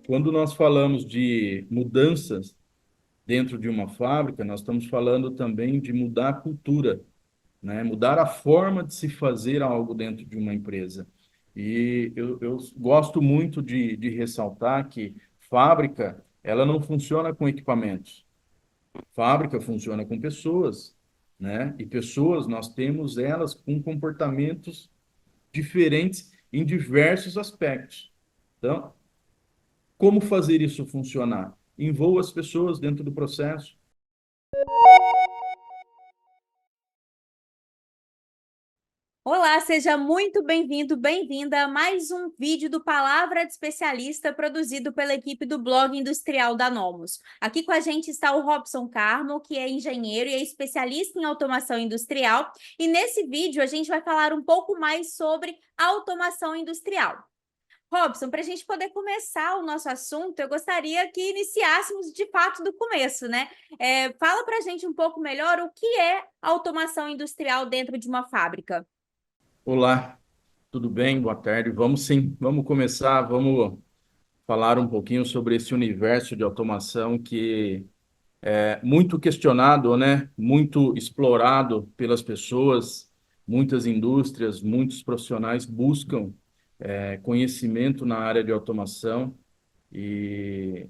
Quando nós falamos de mudanças dentro de uma fábrica, nós estamos falando também de mudar a cultura, né? Mudar a forma de se fazer algo dentro de uma empresa. E eu gosto muito de ressaltar que fábrica, ela não funciona com equipamentos. Fábrica funciona com pessoas, né? E pessoas, nós temos elas com comportamentos diferentes em diversos aspectos. Então, como fazer isso funcionar? Envolva as pessoas dentro do processo. Olá, seja muito bem-vindo, bem-vinda a mais um vídeo do Palavra de Especialista produzido pela equipe do blog industrial da Nomos. Aqui com a gente está o Robson Carmo, que é engenheiro e é especialista em automação industrial, e nesse vídeo a gente vai falar um pouco mais sobre automação industrial. Robson, para a gente poder começar o nosso assunto, eu gostaria que iniciássemos de fato do começo, né? Fala para a gente um pouco melhor o que é automação industrial dentro de uma fábrica. Olá, tudo bem? Boa tarde. Vamos sim, vamos começar, vamos falar um pouquinho sobre esse universo de automação que é muito questionado, né? Muito explorado pelas pessoas, muitas indústrias, muitos profissionais buscam conhecimento na área de automação e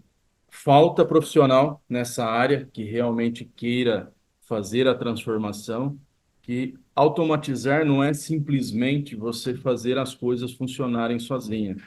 falta profissional nessa área que realmente queira fazer a transformação, que automatizar não é simplesmente você fazer as coisas funcionarem sozinha.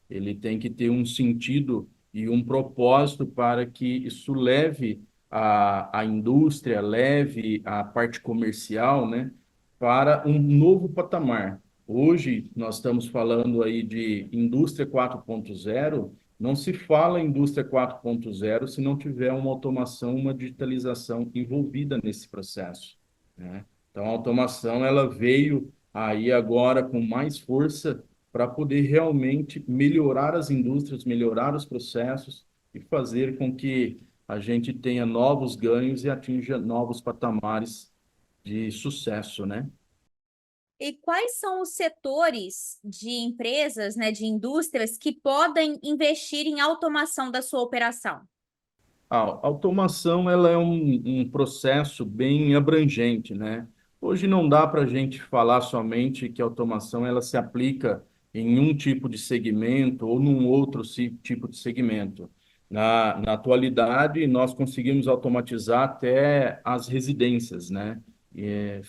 Ele tem que ter um sentido e um propósito para que isso leve a indústria, leve a parte comercial, né, para um novo patamar. Hoje, nós estamos falando aí de indústria 4.0. Não se fala em indústria 4.0 se não tiver uma automação, uma digitalização envolvida nesse processo, né? Então, a automação ela veio aí agora com mais força para poder realmente melhorar as indústrias, melhorar os processos e fazer com que a gente tenha novos ganhos e atinja novos patamares de sucesso, né? E quais são os setores de empresas, né, de indústrias que podem investir em automação da sua operação? A automação ela é um processo bem abrangente, né? Hoje não dá para a gente falar somente que a automação ela se aplica em um tipo de segmento ou num outro tipo de segmento. Na atualidade, nós conseguimos automatizar até as residências, né? E,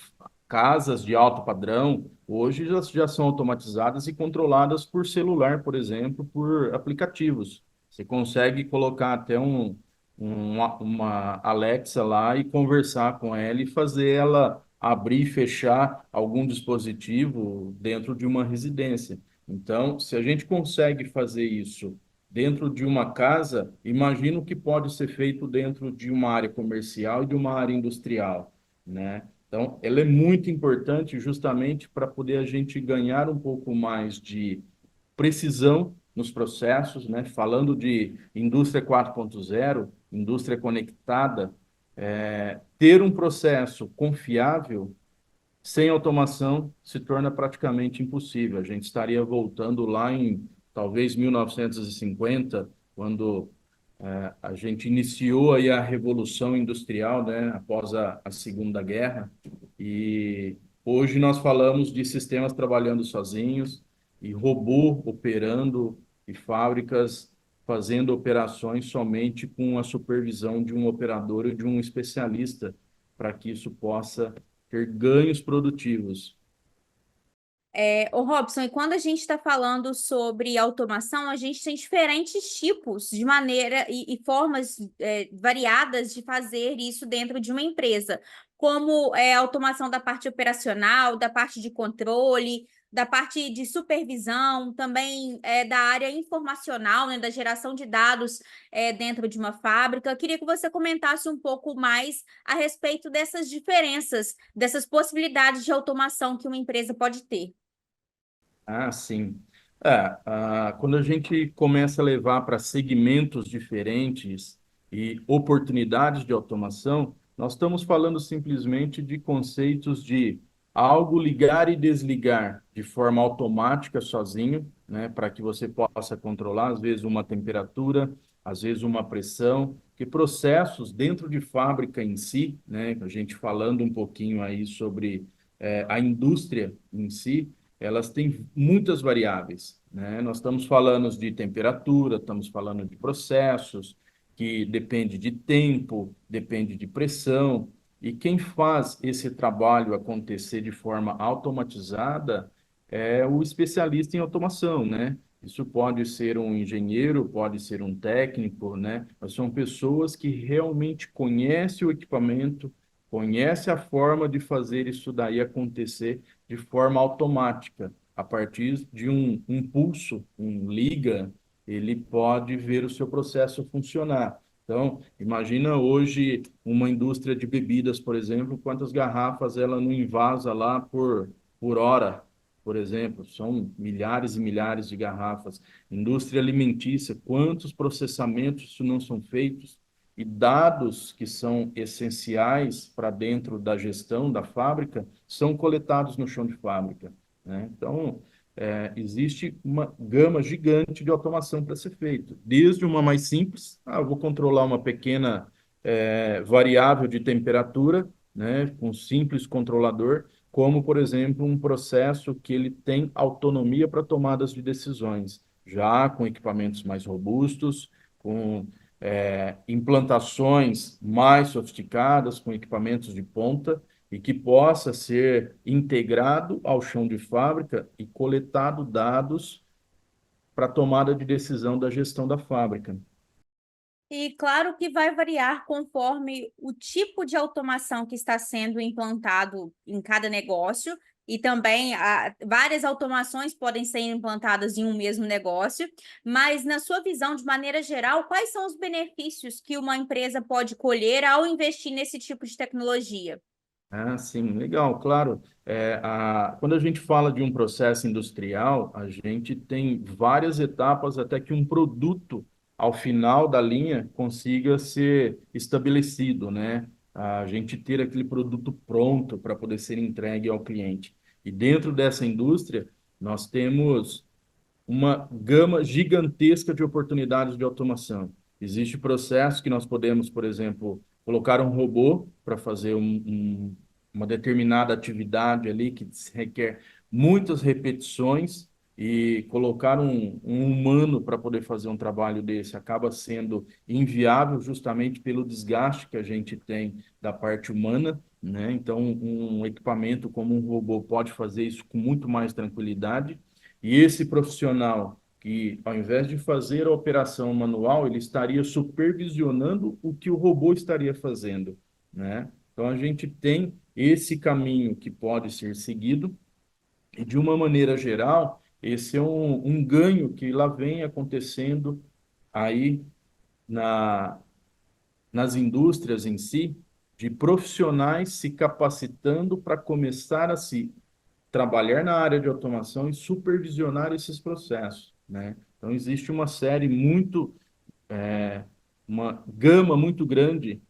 casas de alto padrão, hoje já são automatizadas e controladas por celular, por exemplo, por aplicativos. Você consegue colocar até uma Alexa lá e conversar com ela e fazer ela abrir e fechar algum dispositivo dentro de uma residência. Então, se a gente consegue fazer isso dentro de uma casa, imagina o que pode ser feito dentro de uma área comercial e de uma área industrial, né? Então, ela é muito importante justamente para poder a gente ganhar um pouco mais de precisão nos processos, né? Falando de indústria 4.0, indústria conectada, ter um processo confiável sem automação se torna praticamente impossível. A gente estaria voltando lá em talvez 1950, quando a gente iniciou aí a Revolução Industrial, né, após a Segunda Guerra, e hoje nós falamos de sistemas trabalhando sozinhos e robô operando e fábricas fazendo operações somente com a supervisão de um operador e de um especialista para que isso possa ter ganhos produtivos. Ô Robson, e quando a gente está falando sobre automação, a gente tem diferentes tipos de maneira e formas variadas de fazer isso dentro de uma empresa, como a automação da parte operacional, da parte de controle, da parte de supervisão, também da área informacional, né, da geração de dados dentro de uma fábrica. Eu queria que você comentasse um pouco mais a respeito dessas diferenças, dessas possibilidades de automação que uma empresa pode ter. Ah, sim. Quando a gente começa a levar para segmentos diferentes e oportunidades de automação, nós estamos falando simplesmente de conceitos de algo ligar e desligar de forma automática sozinho, né, para que você possa controlar, às vezes, uma temperatura, às vezes, uma pressão, que processos dentro de fábrica em si, né, a gente falando um pouquinho aí sobre a indústria em si, elas têm muitas variáveis, né? Nós estamos falando de temperatura, estamos falando de processos, que depende de tempo, depende de pressão, e quem faz esse trabalho acontecer de forma automatizada é o especialista em automação, né? Isso pode ser um engenheiro, pode ser um técnico, né? Mas são pessoas que realmente conhecem o equipamento, conhecem a forma de fazer isso daí acontecer de forma automática. A partir de um pulso, um liga, ele pode ver o seu processo funcionar. Então, imagina hoje uma indústria de bebidas, por exemplo, quantas garrafas ela não invasa lá por hora, por exemplo, são milhares e milhares de garrafas. Indústria alimentícia, quantos processamentos isso não são feitos? E dados que são essenciais para dentro da gestão da fábrica são coletados no chão de fábrica, né? Então, existe uma gama gigante de automação para ser feito, desde uma mais simples, eu vou controlar uma pequena variável de temperatura, né, com um simples controlador, como, por exemplo, um processo que ele tem autonomia para tomadas de decisões, já com equipamentos mais robustos, com implantações mais sofisticadas, com equipamentos de ponta, e que possa ser integrado ao chão de fábrica e coletado dados para tomada de decisão da gestão da fábrica. E claro que vai variar conforme o tipo de automação que está sendo implantado em cada negócio, e também várias automações podem ser implantadas em um mesmo negócio, mas na sua visão, de maneira geral, quais são os benefícios que uma empresa pode colher ao investir nesse tipo de tecnologia? Ah, sim, legal, claro. Quando a gente fala de um processo industrial, a gente tem várias etapas até que um produto, ao final da linha, consiga ser estabelecido, né? A gente ter aquele produto pronto para poder ser entregue ao cliente. E dentro dessa indústria, nós temos uma gama gigantesca de oportunidades de automação. Existe processo que nós podemos, por exemplo, colocar um robô para fazer uma determinada atividade ali que requer muitas repetições e colocar um humano para poder fazer um trabalho desse acaba sendo inviável justamente pelo desgaste que a gente tem da parte humana, né? Então, um equipamento como um robô pode fazer isso com muito mais tranquilidade. E esse profissional que, ao invés de fazer a operação manual, ele estaria supervisionando o que o robô estaria fazendo, né? Então, a gente tem esse caminho que pode ser seguido, e, de uma maneira geral, esse é um ganho que lá vem acontecendo aí na, nas indústrias em si, de profissionais se capacitando para começar a se trabalhar na área de automação e supervisionar esses processos, né? Então, existe uma série uma gama muito grande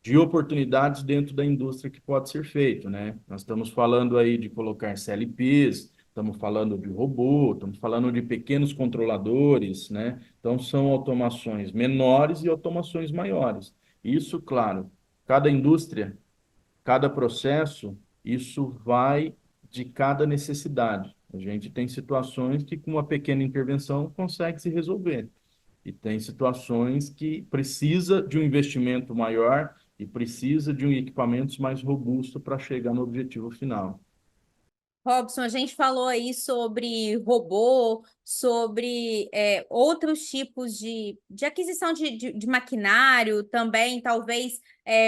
de oportunidades dentro da indústria que pode ser feito, né? Nós estamos falando aí de colocar CLPs, estamos falando de robô, estamos falando de pequenos controladores, né? Então, são automações menores e automações maiores. Isso, claro, cada indústria, cada processo, isso vai de cada necessidade. A gente tem situações que, com uma pequena intervenção, consegue se resolver. E tem situações que precisa de um investimento maior e precisa de um equipamentos mais robusto para chegar no objetivo final. Robson, a gente falou aí sobre robô, sobre outros tipos de aquisição de maquinário, também talvez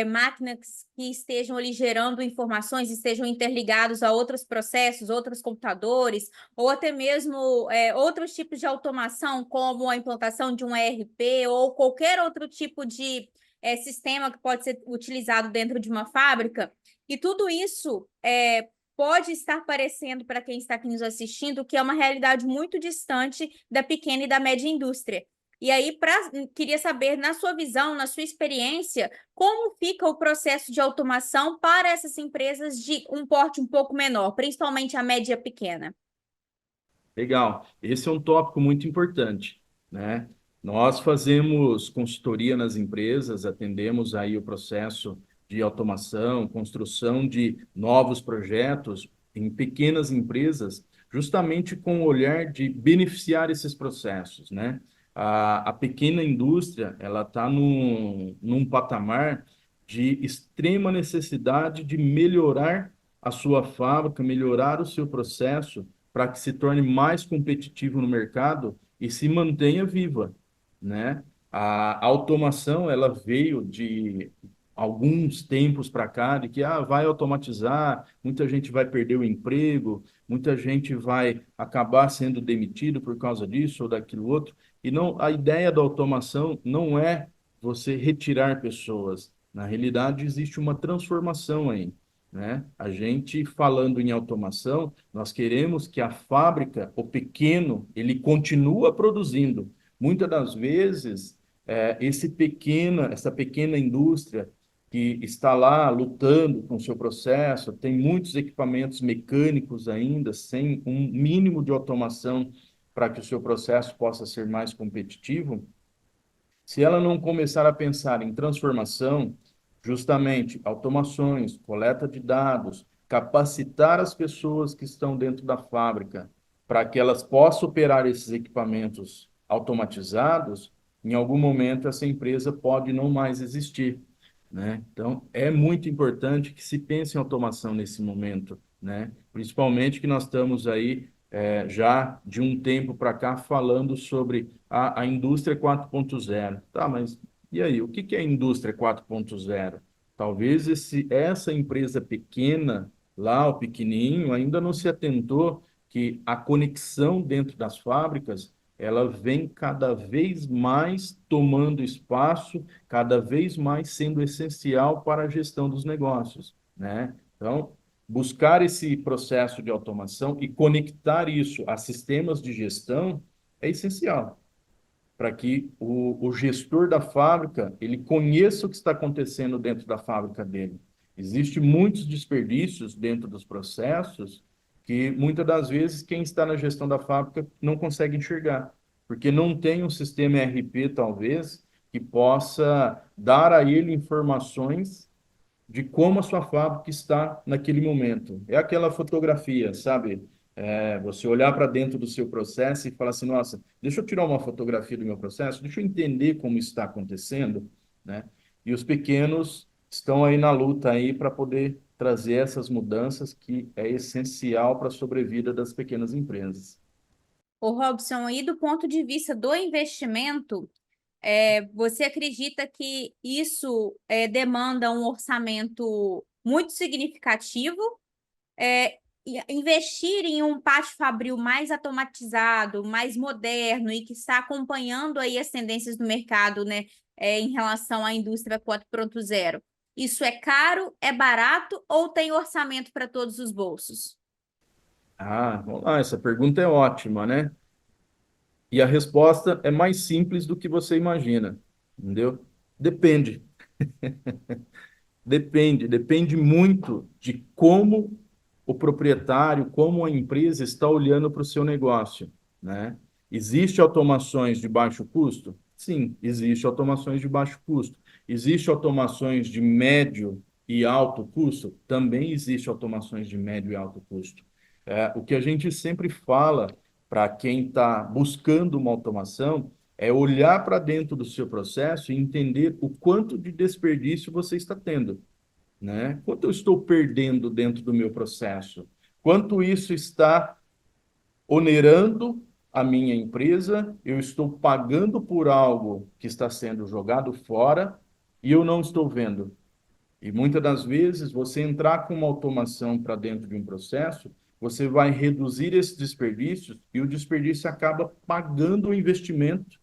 máquinas que estejam ali gerando informações, estejam interligados a outros processos, outros computadores, ou até mesmo outros tipos de automação, como a implantação de um ERP ou qualquer outro tipo de sistema que pode ser utilizado dentro de uma fábrica. E tudo isso pode estar parecendo para quem está aqui nos assistindo que é uma realidade muito distante da pequena e da média indústria. E aí, queria saber, na sua visão, na sua experiência, como fica o processo de automação para essas empresas de um porte um pouco menor, principalmente a média pequena? Legal. Esse é um tópico muito importante, né? Nós fazemos consultoria nas empresas, atendemos aí o processo de automação, construção de novos projetos em pequenas empresas, justamente com o olhar de beneficiar esses processos, né? A pequena indústria, ela está num patamar de extrema necessidade de melhorar a sua fábrica, melhorar o seu processo para que se torne mais competitivo no mercado e se mantenha viva, né? A automação, ela veio de alguns tempos para cá, de que vai automatizar, muita gente vai perder o emprego, muita gente vai acabar sendo demitido por causa disso ou daquilo outro. E não, a ideia da automação não é você retirar pessoas. Na realidade, existe uma transformação aí, né? A gente falando em automação, nós queremos que a fábrica, o pequeno, ele continua produzindo. Muitas das vezes, essa pequena indústria que está lá lutando com o seu processo, tem muitos equipamentos mecânicos ainda, sem um mínimo de automação para que o seu processo possa ser mais competitivo. Se ela não começar a pensar em transformação, justamente automações, coleta de dados, capacitar as pessoas que estão dentro da fábrica para que elas possam operar esses equipamentos automatizados, em algum momento essa empresa pode não mais existir, né? Então, é muito importante que se pense em automação nesse momento, né? Principalmente que nós estamos aí já de um tempo para cá falando sobre a indústria 4.0. Tá, mas e aí, o que que é a indústria 4.0? Talvez essa empresa pequena, lá, o pequenininho, ainda não se atentou que a conexão dentro das fábricas, ela vem cada vez mais tomando espaço, cada vez mais sendo essencial para a gestão dos negócios, né? Então, buscar esse processo de automação e conectar isso a sistemas de gestão é essencial para que o gestor da fábrica ele conheça o que está acontecendo dentro da fábrica dele. Existem muitos desperdícios dentro dos processos que muitas das vezes quem está na gestão da fábrica não consegue enxergar, porque não tem um sistema ERP, talvez, que possa dar a ele informações de como a sua fábrica está naquele momento. É aquela fotografia, sabe? Você olhar para dentro do seu processo e falar assim, nossa, deixa eu tirar uma fotografia do meu processo, deixa eu entender como está acontecendo, né? E os pequenos estão aí na luta aí para poder trazer essas mudanças que é essencial para a sobrevida das pequenas empresas. Ô, Robson, e do ponto de vista do investimento, você acredita que isso demanda um orçamento muito significativo? Investir em um pátio fabril mais automatizado, mais moderno e que está acompanhando aí as tendências do mercado, né, em relação à indústria 4.0. Isso é caro, é barato ou tem orçamento para todos os bolsos? Vamos lá, essa pergunta é ótima, né? E a resposta é mais simples do que você imagina, entendeu? Depende. Depende muito de como o proprietário, como a empresa está olhando para o seu negócio, né? Existe automações de baixo custo? Sim, existe automações de baixo custo. Existe automações de médio e alto custo? Também existe automações de médio e alto custo. O que a gente sempre fala para quem está buscando uma automação é olhar para dentro do seu processo e entender o quanto de desperdício você está tendo, né? Quanto eu estou perdendo dentro do meu processo? Quanto isso está onerando a minha empresa? Eu estou pagando por algo que está sendo jogado fora e eu não estou vendo. E muitas das vezes, você entrar com uma automação para dentro de um processo, você vai reduzir esses desperdícios e o desperdício acaba pagando o investimento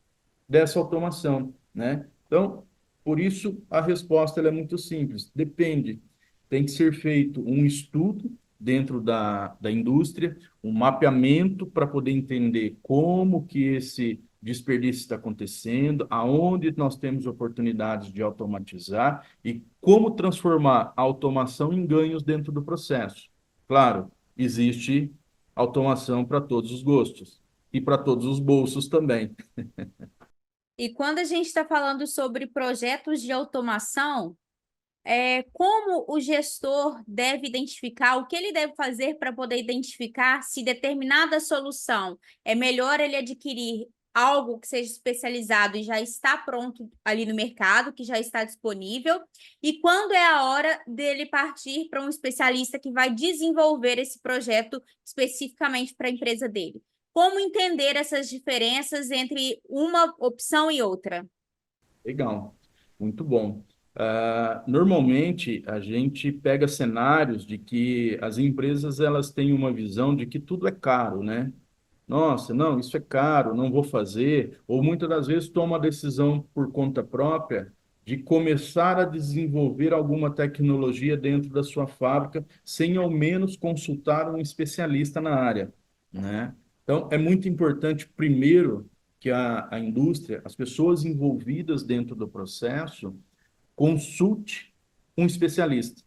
dessa automação, né? Então, por isso, a resposta ela é muito simples. Depende. Tem que ser feito um estudo dentro da indústria, um mapeamento para poder entender como que esse desperdício está acontecendo, aonde nós temos oportunidades de automatizar e como transformar a automação em ganhos dentro do processo. Claro, existe automação para todos os gostos e para todos os bolsos também. E quando a gente está falando sobre projetos de automação, como o gestor deve identificar, o que ele deve fazer para poder identificar se determinada solução é melhor ele adquirir algo que seja especializado e já está pronto ali no mercado, que já está disponível, e quando é a hora dele partir para um especialista que vai desenvolver esse projeto especificamente para a empresa dele. Como entender essas diferenças entre uma opção e outra? Legal, muito bom. Normalmente, a gente pega cenários de que as empresas elas têm uma visão de que tudo é caro, né? Nossa, não, isso é caro, não vou fazer. Ou muitas das vezes toma a decisão por conta própria de começar a desenvolver alguma tecnologia dentro da sua fábrica, sem ao menos consultar um especialista na área, né? Então, é muito importante, primeiro, que a indústria, as pessoas envolvidas dentro do processo, consulte um especialista.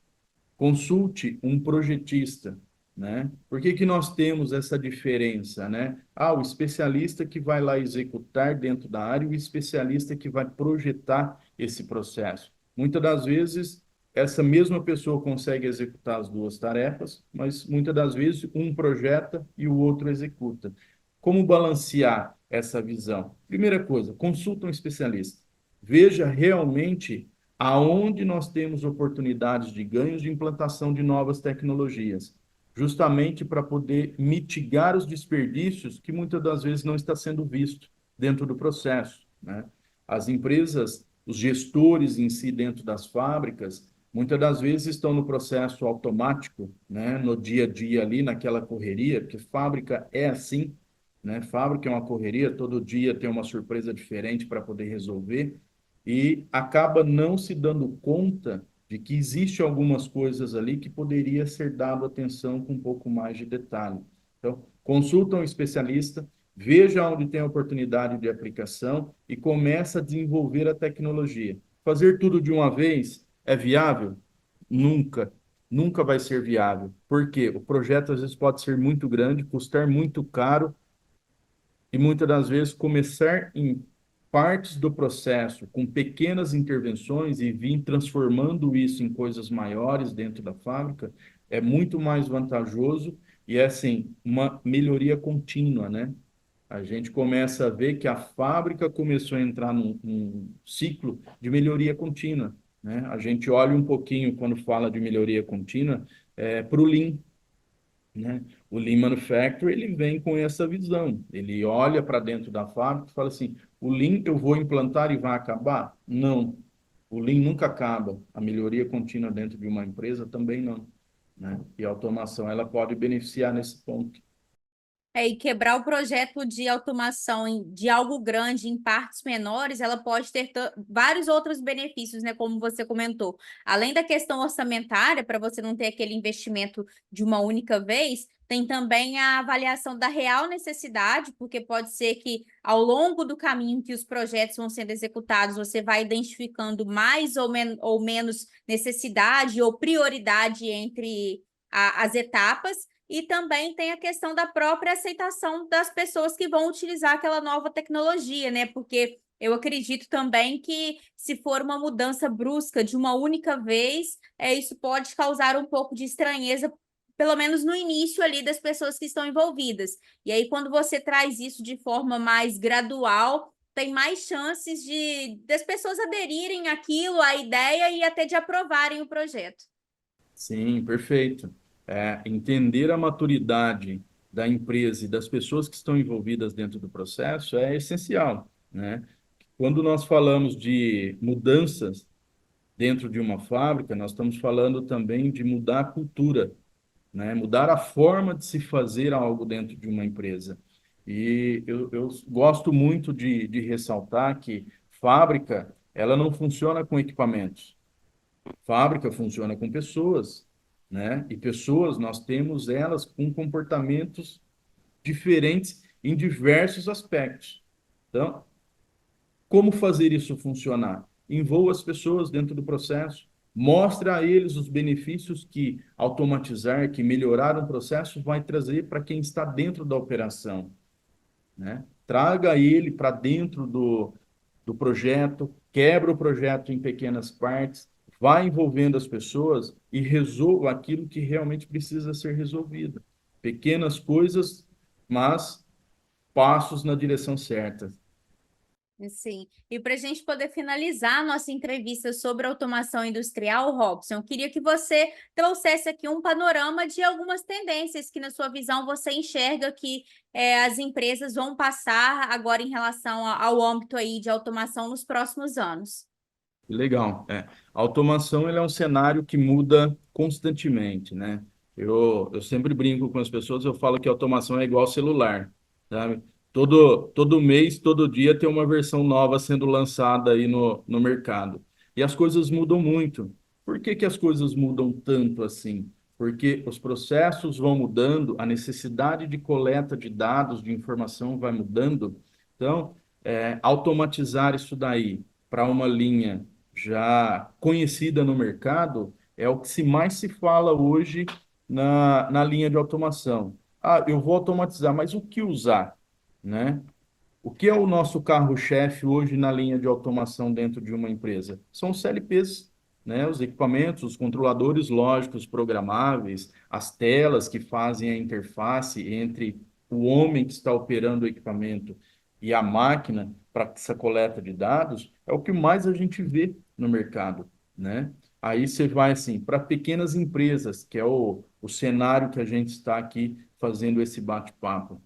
Consulte um projetista, né? Por que que nós temos essa diferença, né? O especialista que vai lá executar dentro da área e o especialista que vai projetar esse processo. Muitas das vezes, essa mesma pessoa consegue executar as duas tarefas, mas muitas das vezes um projeta e o outro executa. Como balancear essa visão? Primeira coisa, consulta um especialista. Veja realmente aonde nós temos oportunidades de ganhos de implantação de novas tecnologias, justamente para poder mitigar os desperdícios que muitas das vezes não está sendo visto dentro do processo, né? As empresas, os gestores em si dentro das fábricas, muitas das vezes estão no processo automático, né? No dia a dia ali, naquela correria, porque fábrica é assim, né? Fábrica é uma correria, todo dia tem uma surpresa diferente para poder resolver e acaba não se dando conta de que existe algumas coisas ali que poderia ser dado atenção com um pouco mais de detalhe. Então, consulta um especialista, veja onde tem oportunidade de aplicação e começa a desenvolver a tecnologia. Fazer tudo de uma vez é viável? Nunca. Nunca vai ser viável. Por quê? O projeto às vezes pode ser muito grande, custar muito caro e muitas das vezes começar em partes do processo, com pequenas intervenções e vir transformando isso em coisas maiores dentro da fábrica, é muito mais vantajoso e é assim, uma melhoria contínua, né? A gente começa a ver que a fábrica começou a entrar num ciclo de melhoria contínua, né? A gente olha um pouquinho quando fala de melhoria contínua para o Lean, né? O Lean Manufacturing ele vem com essa visão. Ele olha para dentro da fábrica e fala assim: o Lean eu vou implantar e vai acabar? Não. O Lean nunca acaba. A melhoria contínua dentro de uma empresa também não, né? E a automação ela pode beneficiar nesse ponto. E quebrar o projeto de automação de algo grande em partes menores, ela pode ter vários outros benefícios, né? Como você comentou. Além da questão orçamentária, para você não ter aquele investimento de uma única vez, tem também a avaliação da real necessidade, porque pode ser que ao longo do caminho que os projetos vão sendo executados, você vai identificando mais ou menos necessidade ou prioridade entre as etapas. E também tem a questão da própria aceitação das pessoas que vão utilizar aquela nova tecnologia, né? Porque eu acredito também que, se for uma mudança brusca de uma única vez, isso pode causar um pouco de estranheza, pelo menos no início ali, das pessoas que estão envolvidas. E aí, quando você traz isso de forma mais gradual, tem mais chances das pessoas aderirem àquilo, à ideia e até de aprovarem o projeto. Sim, perfeito. Entender a maturidade da empresa e das pessoas que estão envolvidas dentro do processo é essencial, né? Quando nós falamos de mudanças dentro de uma fábrica, nós estamos falando também de mudar a cultura, né? Mudar a forma de se fazer algo dentro de uma empresa. E eu gosto muito de ressaltar que fábrica, ela não funciona com equipamentos. Fábrica funciona com pessoas, né? E pessoas, nós temos elas com comportamentos diferentes em diversos aspectos. Então, como fazer isso funcionar? Envolva as pessoas dentro do processo. Mostre a eles os benefícios que automatizar, que melhorar um processo vai trazer para quem está dentro da operação, né? Traga ele para dentro do projeto, quebra o projeto em pequenas partes, vai envolvendo as pessoas e resolva aquilo que realmente precisa ser resolvido. Pequenas coisas, mas passos na direção certa. Sim. E para a gente poder finalizar a nossa entrevista sobre automação industrial, Robson, eu queria que você trouxesse aqui um panorama de algumas tendências que, na sua visão, você enxerga que as empresas vão passar agora em relação ao âmbito aí de automação nos próximos anos. Legal. É. A automação ele é um cenário que muda constantemente, né? Eu sempre brinco com as pessoas, eu falo que a automação é igual celular, sabe? Todo mês, todo dia tem uma versão nova sendo lançada aí no mercado. E as coisas mudam muito. Por que que as coisas mudam tanto assim? Porque os processos vão mudando, a necessidade de coleta de dados, de informação vai mudando. Então, automatizar isso daí para uma linha já conhecida no mercado, é o que mais se fala hoje na linha de automação. Ah, eu vou automatizar, mas o que usar, né? O que é o nosso carro-chefe hoje na linha de automação dentro de uma empresa? São os CLPs, né? Os equipamentos, os controladores lógicos programáveis, as telas que fazem a interface entre o homem que está operando o equipamento e a máquina para essa coleta de dados, é o que mais a gente vê no mercado, né? Aí você vai assim para pequenas empresas, que é o cenário que a gente está aqui fazendo esse bate-papo.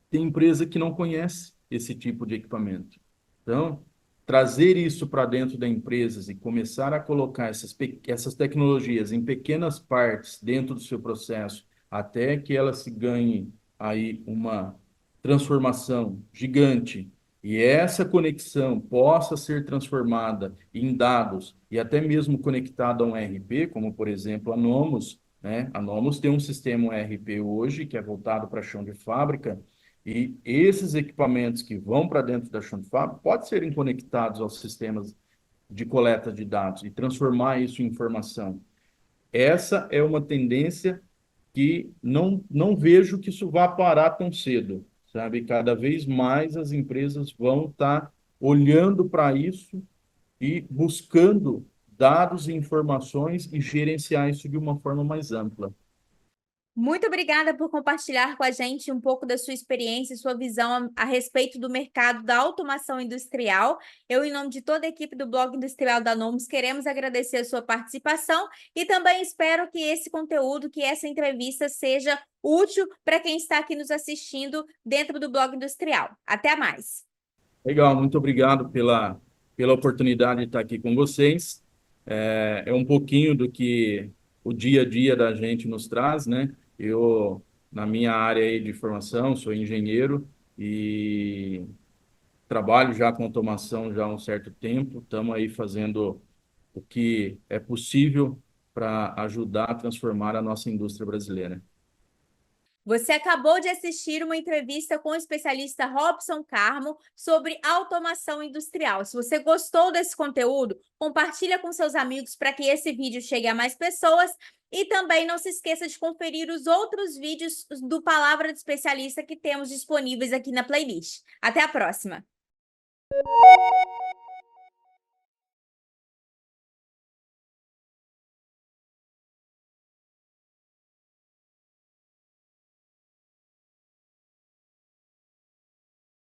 Tem empresa que não conhece esse tipo de equipamento. Então, trazer isso para dentro da empresa e começar a colocar essas tecnologias em pequenas partes dentro do seu processo, até que ela se ganhe aí uma transformação gigante e essa conexão possa ser transformada em dados e até mesmo conectada a um ERP, como por exemplo a Nomos, né? A Nomos tem um sistema ERP hoje que é voltado para chão de fábrica e esses equipamentos que vão para dentro da chão de fábrica podem serem conectados aos sistemas de coleta de dados e transformar isso em informação. Essa é uma tendência que não vejo que isso vá parar tão cedo, sabe? Cada vez mais as empresas vão estar olhando para isso e buscando dados e informações e gerenciar isso de uma forma mais ampla. Muito obrigada por compartilhar com a gente um pouco da sua experiência e sua visão a respeito do mercado da automação industrial. Eu, em nome de toda a equipe do Blog Industrial da Nomus, queremos agradecer a sua participação e também espero que esse conteúdo, que essa entrevista seja útil para quem está aqui nos assistindo dentro do Blog Industrial. Até mais! Legal, muito obrigado pela oportunidade de estar aqui com vocês. É um pouquinho do que o dia a dia da gente nos traz, né? Eu, na minha área aí de formação, sou engenheiro e trabalho já com automação já há um certo tempo. Estamos aí fazendo o que é possível para ajudar a transformar a nossa indústria brasileira. Você acabou de assistir uma entrevista com o especialista Robson Carmo sobre automação industrial. Se você gostou desse conteúdo, compartilha com seus amigos para que esse vídeo chegue a mais pessoas e também não se esqueça de conferir os outros vídeos do Palavra de Especialista que temos disponíveis aqui na playlist. Até a próxima!